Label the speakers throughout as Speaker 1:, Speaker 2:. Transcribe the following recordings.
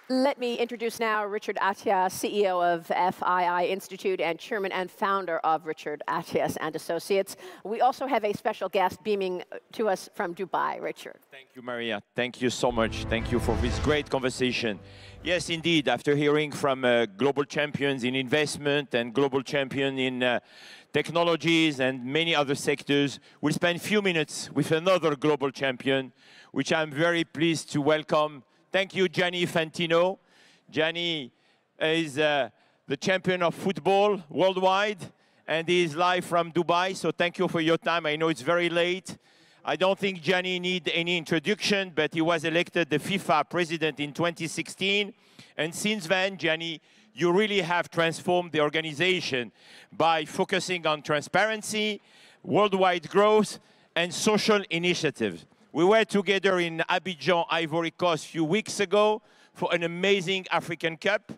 Speaker 1: Let me introduce now Richard Attias, CEO of FII Institute and chairman and founder of Richard Attias and Associates. We also have a special guest beaming to us from Dubai. Richard.
Speaker 2: Thank you, Maria. Thank you so much. Thank you for this great conversation. Yes, indeed, after hearing from global champions in investment and global champion in technologies and many other sectors, we'll spend a few minutes with another global champion, which I'm very pleased to welcome. Thank you, Gianni Infantino. Gianni is the champion of football worldwide, and he is live from Dubai, so thank you for your time. I know it's very late. I don't think Gianni needs any introduction, but he was elected the FIFA president in 2016, and since then, Gianni, you really have transformed the organization by focusing on transparency, worldwide growth, and social initiatives. We were together in Abidjan, Ivory Coast, a few weeks ago for an amazing African Cup.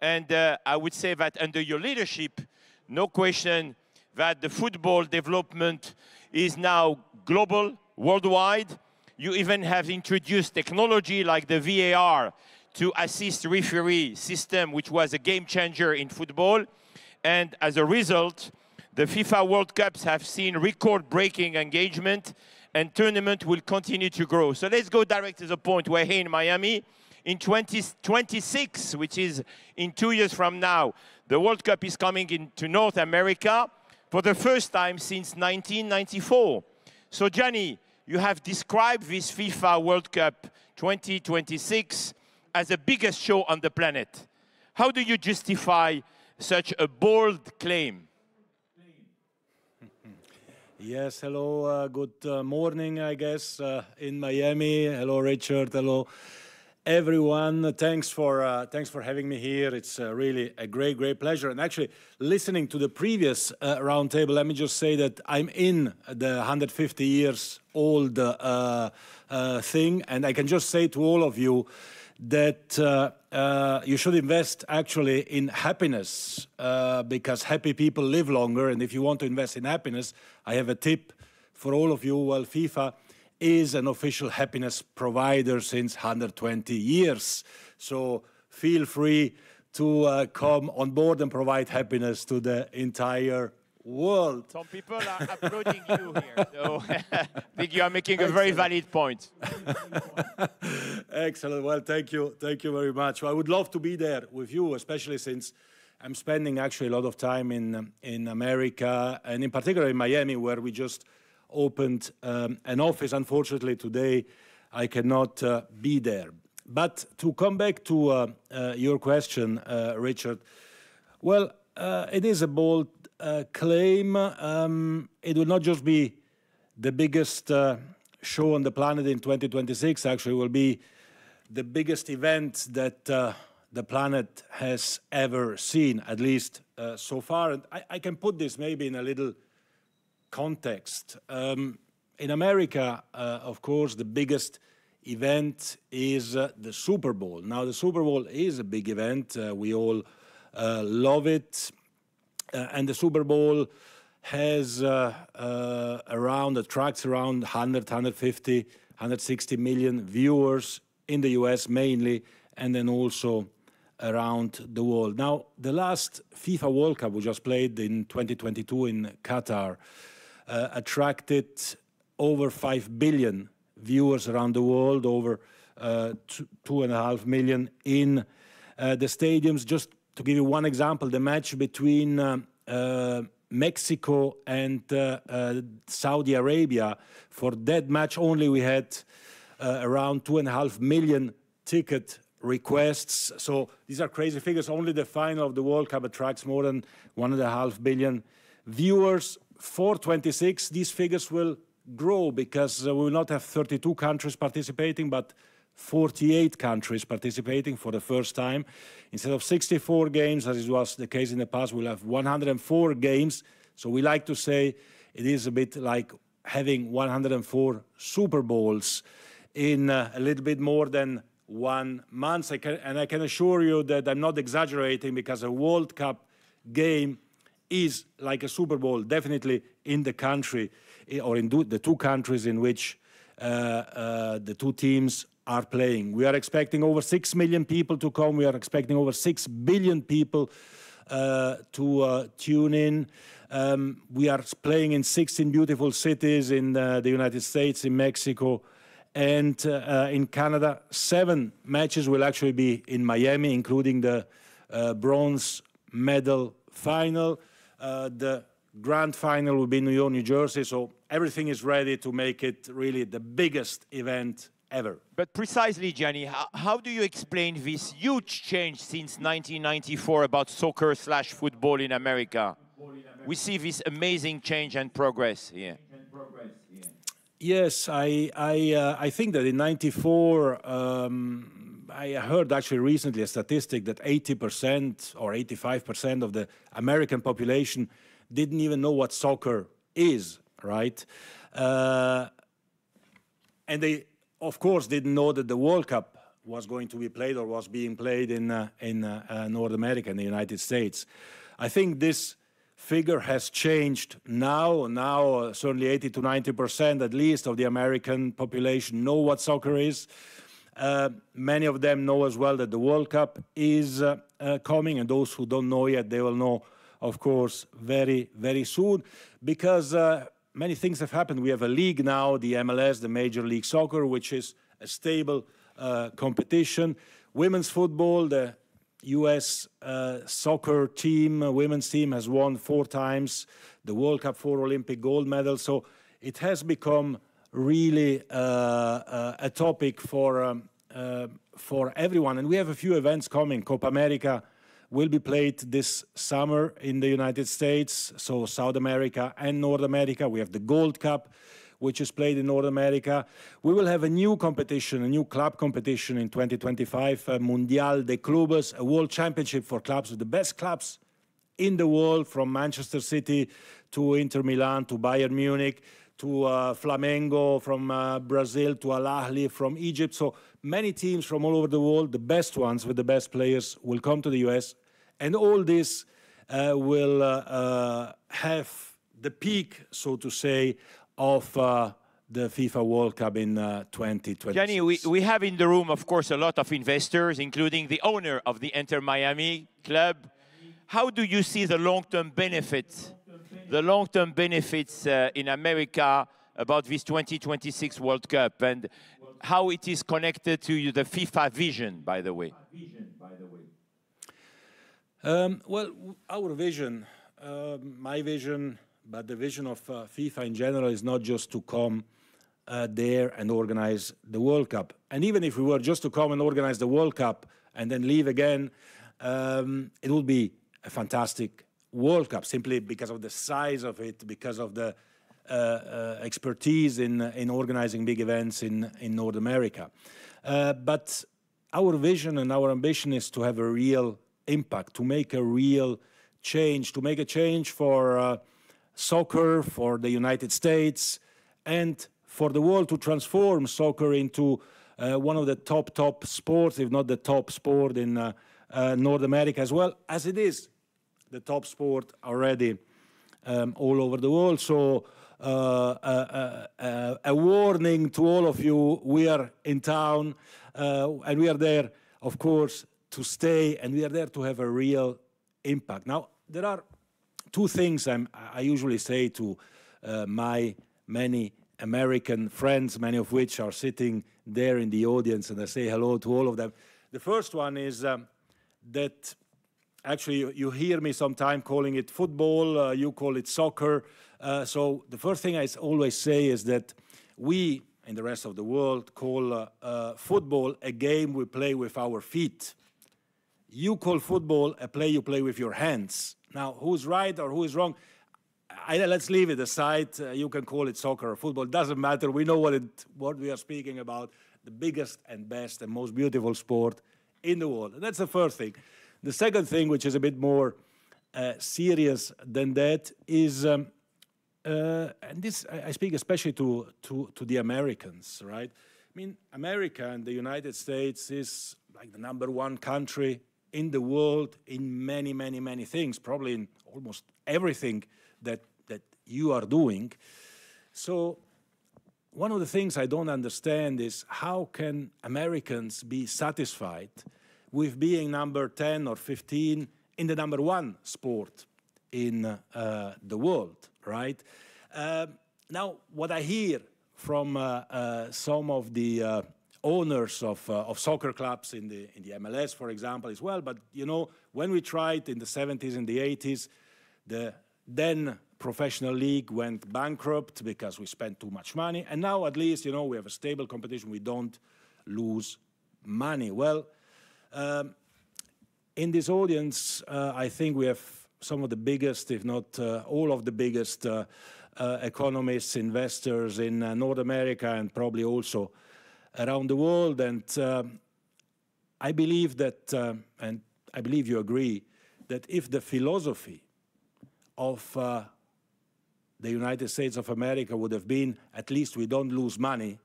Speaker 2: And I would say that under your leadership, no question that the football development is now global, worldwide. You even have introduced technology like the VAR to assist referee system, which was a game changer in football. And as a result, the FIFA World Cups have seen record-breaking engagement, and tournament will continue to grow. So let's go direct to the point. We're here in Miami. In 2026, which is in 2 years from now, the World Cup is coming into North America for the first time since 1994. So Gianni, you have described this FIFA World Cup 2026 as the biggest show on the planet. How do you justify such a bold claim?
Speaker 3: Yes, hello, good morning, I guess, in Miami. Hello, Richard. Hello, everyone. Thanks for having me here. It's really a great pleasure. And actually, listening to the previous roundtable, let me just say that I'm in the 150 years old thing, and I can just say to all of you that you should invest actually in happiness because happy people live longer. And if you want to invest in happiness, I have a tip for all of you. Well, FIFA is an official happiness provider since 120 years. So feel free to come on board and provide happiness to the entire world.
Speaker 2: Some people are applauding you here, so I think you are making a very valid point.
Speaker 3: Excellent. Well, thank you very much. I would love to be there with you, especially since I'm spending actually a lot of time in America, and in particular in Miami, where we just opened an office. Unfortunately, today I cannot be there. But to come back to your question, Richard, well, it is a bold claim. It will not just be the biggest show on the planet in 2026. Actually, it will be the biggest event that the planet has ever seen, at least so far. And I can put this maybe in a little context. In America, of course, the biggest event is the Super Bowl. Now, the Super Bowl is a big event. We all love it. And the Super Bowl has attracts around 100, 150, 160 million viewers in the US mainly, and then also around the world. Now, the last FIFA World Cup we just played in 2022 in Qatar attracted over 5 billion viewers around the world, over 2.5 million in the stadiums. Just to give you one example, the match between Mexico and Saudi Arabia, for that match only we had around 2.5 million ticket requests. So these are crazy figures. Only the final of the World Cup attracts more than 1.5 billion viewers. For 26, these figures will grow because we will not have 32 countries participating, but 48 countries participating for the first time. Instead of 64 games, as it was the case in the past, we'll have 104 games. So we like to say it is a bit like having 104 Super Bowls in a little bit more than 1 month. And I can assure you that I'm not exaggerating, because a World Cup game is like a Super Bowl, definitely in the country, or in the two countries in which the two teams are playing. We are expecting over 6 million people to come. We are expecting over 6 billion people to tune in. We are playing in 16 beautiful cities in the United States, in Mexico, and in Canada. 7 matches will actually be in Miami, including the bronze medal final. The grand final will be in New York, New Jersey. So everything is ready to make it really the biggest event ever.
Speaker 2: But precisely, Gianni, how do you explain this huge change since 1994 about soccer/football in America? We see this amazing change and progress here.
Speaker 3: Yes, I think that in '94, I heard actually recently a statistic that 80% or 85% of the American population didn't even know what soccer is, right? And they, of course, didn't know that the World Cup was going to be played or was being played in North America, in the United States. I think this figure has changed now. Now, certainly 80 to 90% at least of the American population know what soccer is. Many of them know as well that the World Cup is coming, and those who don't know yet, they will know, of course, very, very soon, because many things have happened. We have a league now, the MLS, the Major League Soccer, which is a stable competition. Women's football, the U.S. soccer team, women's team, has won 4 times the World Cup, 4 Olympic gold medals. So it has become really a topic for everyone. And we have a few events coming. Copa America will be played this summer in the United States, so South America and North America. We have the Gold Cup, which is played in North America. We will have a new competition, a new club competition in 2025, Mundial de Clubes, a world championship for clubs, with the best clubs in the world, from Manchester City to Inter Milan to Bayern Munich to Flamengo from Brazil to Al Ahly from Egypt. So many teams from all over the world, the best ones with the best players, will come to the US. And all this will have the peak, so to say, of the FIFA World Cup in 2026.
Speaker 2: Gianni, we have in the room, of course, a lot of investors, including the owner of the Inter Miami club. How do you see the long-term benefits? The long-term benefits in America about this 2026 World Cup, and how it is connected to the FIFA vision, by the way.
Speaker 3: Well, our vision, my vision, but the vision of FIFA in general, is not just to come there and organize the World Cup. And even if we were just to come and organize the World Cup and then leave again, it would be a fantastic World Cup, simply because of the size of it, because of the expertise in organizing big events in North America. But our vision and our ambition is to have a real impact, to make a real change, to make a change for soccer, for the United States, and for the world, to transform soccer into one of the top sports, if not the top sport in North America, as well as it is the top sport already all over the world. So a warning to all of you: we are in town, and we are there, of course, to stay, and we are there to have a real impact. Now, there are 2 things I usually say to my many American friends, many of which are sitting there in the audience, and I say hello to all of them. The first one is that actually you hear me sometime calling it football, you call it soccer. So the first thing I always say is that we, in the rest of the world, call football a game we play with our feet. You call football a play you play with your hands. Now, who's right or who is wrong? Let's leave it aside. You can call it soccer or football. It doesn't matter. We know what we are speaking about: the biggest and best and most beautiful sport in the world. And that's the first thing. The second thing, which is a bit more serious than that, is, and this I speak especially to the Americans, right? I mean, America and the United States is like the #1 country in the world in many, many, many things, probably in almost everything that you are doing. So one of the things I don't understand is how can Americans be satisfied with being number 10 or 15 in the number 1 sport in the world, right? Now, what I hear from some of the owners of soccer clubs in the MLS, for example, as well, but you know, when we tried in the 70s and the 80s, the then professional league went bankrupt because we spent too much money, and now at least, you know, we have a stable competition, we don't lose money. Well, in this audience, I think we have some of the biggest, if not all of the biggest economists, investors in North America and probably also around the world. And I believe that, and I believe you agree, that if the philosophy of the United States of America would have been, at least we don't lose money,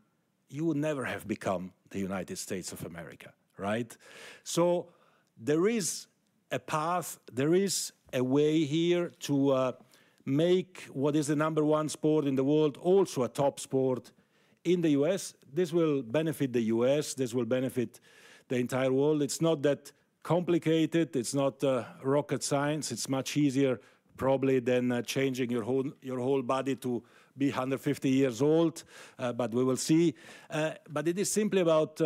Speaker 3: you would never have become the United States of America, right? So there is a path, there is a way here to make what is the number 1 sport in the world also a top sport in the US. This will benefit the US, this will benefit the entire world. It's not that complicated, it's not rocket science, it's much easier probably than changing your whole body to be 150 years old, but we will see. But it is simply about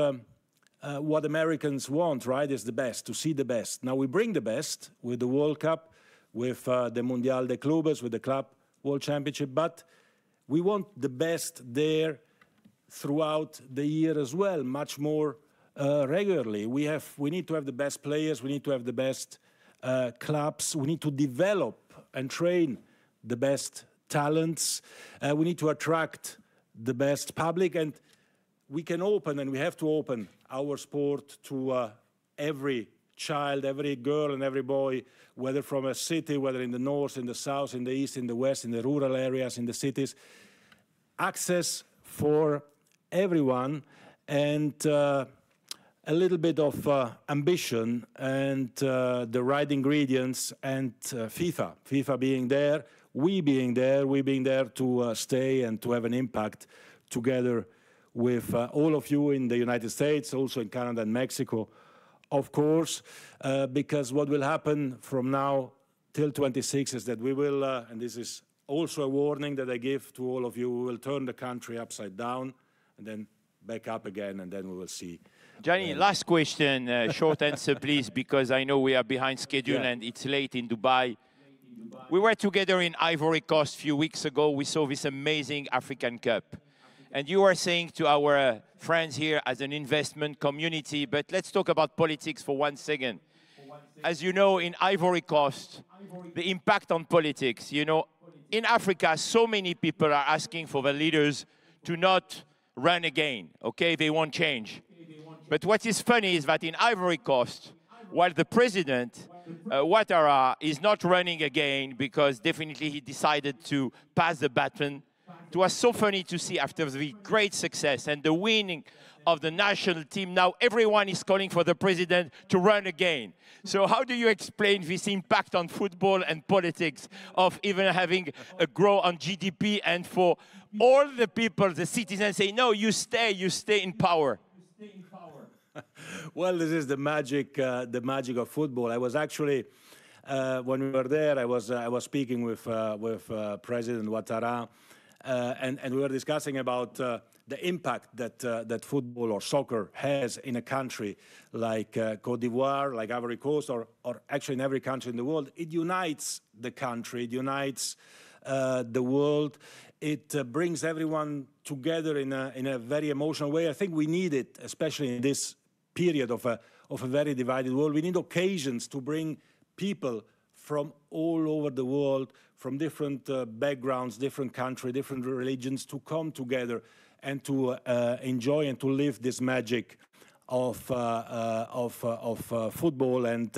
Speaker 3: what Americans want, right, is the best, to see the best. Now we bring the best with the World Cup, with the Mundial de Clubes, with the Club World Championship, but we want the best there throughout the year as well, much more regularly. We need to have the best players, we need to have the best clubs, we need to develop and train the best talents, we need to attract the best public, and we can open, and we have to open our sport to every child, every girl and every boy, whether from a city, whether in the north, in the south, in the east, in the west, in the rural areas, in the cities. Access for everyone, and a little bit of ambition and the right ingredients, and FIFA being there, we being there to stay and to have an impact together with all of you in the United States, also in Canada and Mexico, of course, because what will happen from now till 26 is that we will, and this is also a warning that I give to all of you, we will turn the country upside down and then back up again, and then we will see.
Speaker 2: Gianni, last question, short answer, please, because I know we are behind schedule and it's late in Dubai. We were together in Ivory Coast a few weeks ago. We saw this amazing African Cup. And you are saying to our friends here as an investment community, but let's talk about politics for 1 second. As you know, in Ivory Coast, the impact on politics, you know, in Africa, so many people are asking for the leaders to not run again, okay? They won't change. But what is funny is that in Ivory Coast, while the president, Ouattara, is not running again because definitely he decided to pass the baton, it was so funny to see after the great success and the winning of the national team, now everyone is calling for the president to run again. So how do you explain this impact on football and politics of even having a growth on GDP, and for all the people, the citizens say, no, you stay in power?
Speaker 3: Well, this is the magic of football. I was actually, when we were there, I was speaking with President Ouattara, and we were discussing about the impact that football or soccer has in a country like Côte d'Ivoire, like Ivory Coast, or actually in every country in the world. It unites the country, it unites the world. It brings everyone together in a very emotional way. I think we need it, especially in this period of a very divided world. We need occasions to bring people from all over the world, from different backgrounds, different countries, different religions, to come together and to enjoy and to live this magic of football. And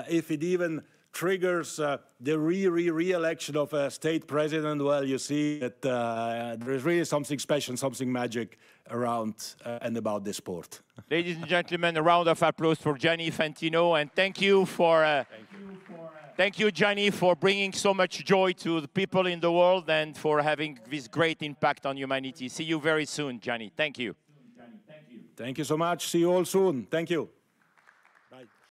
Speaker 3: if it even triggers the re-election of a state president, well, you see that there is really something special, something magic around and about this sport.
Speaker 2: Ladies and gentlemen, a round of applause for Gianni Infantino, and thank you for Thank you, Gianni, for bringing so much joy to the people in the world and for having this great impact on humanity. See you very soon, Gianni. Thank you.
Speaker 3: Thank you so much. See you all soon. Thank you. Bye.